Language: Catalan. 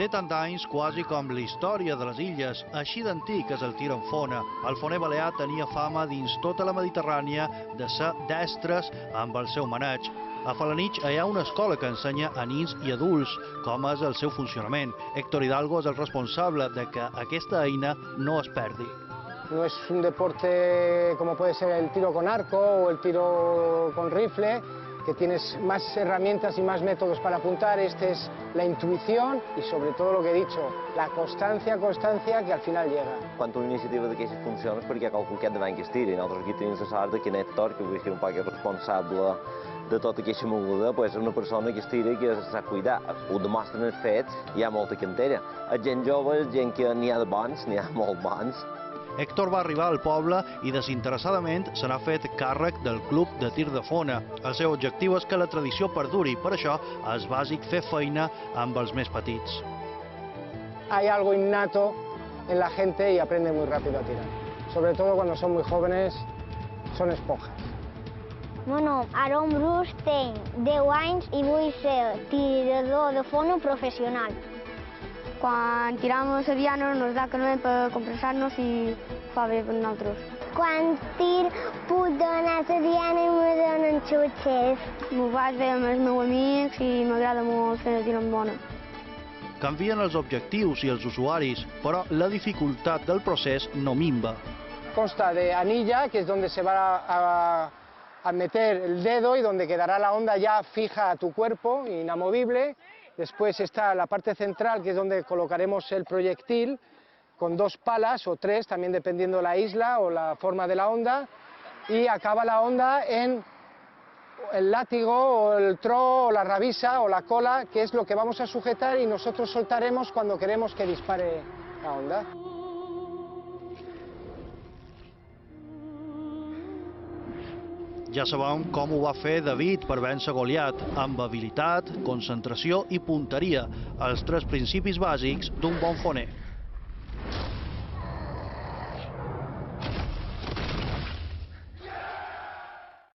Té tant d'anys quasi com la història de les illes, així d'antic és el tir en fona. El foner balear tenia fama dins tota la Mediterrània de ser destres amb el seu maneig. A Felanitx hi ha una escola que ensenya a nins i adults com és el seu funcionament. Héctor Hidalgo és el responsable de que aquesta eina no es perdi. No es un deporte como puede ser el tiro con arco o el tiro con rifle, que tienes más herramientas y más métodos para apuntar. Este es la intuición y sobre todo lo que he dicho, la constancia que al final llega. Quan una iniciativa d'aquestes funciona és perquè hi ha qualcú que davant que es tira, i nosaltres aquí tenim la sort que en Héctor, que vull dir un poc responsable de tota aquesta moguda, és una persona que es tira i que sap cuidar. Ho demostren els fets, hi ha molta cantera. És gent jove, és gent que n'hi ha de bons, n'hi ha molt bons. Héctor va arribar al poble i desinteressadament se n'ha fet càrrec del club de tir de fona. El seu objectiu és que la tradició perduri, per això és bàsic fer feina amb els més petits. Hay algo innato en la gente y aprende muy rápido a tirar. Sobre todo cuando son muy jóvenes, son esponjas. Bueno, Aaron Bruce té 10 anys i vull ser tirador de fono professional. Quan tirem la diana nos da calment per compressar-nos i fa bé per nosaltres. Quan tir puc donar la diana i me donen xutxes. M'ho vaig bé amb els meus amics i m'agrada molt fer de tir amb bona. Canvien els objectius i els usuaris, però la dificultat del procés no minva. Consta de anilla, que es donde se va a meter el dedo y donde quedará la onda ya fija a tu cuerpo, inamovible. Después está la parte central, que es donde colocaremos el proyectil, con 2 palas o 3, también dependiendo de la isla o la forma de la onda. Y acaba la onda en el látigo o el tro o la rabisa o la cola, que es lo que vamos a sujetar y nosotros soltaremos cuando queremos que dispare la onda. Ja sabem com ho va fer David per vèncer Goliat, amb habilitat, concentració i punteria, els 3 principis bàsics d'un bon foner.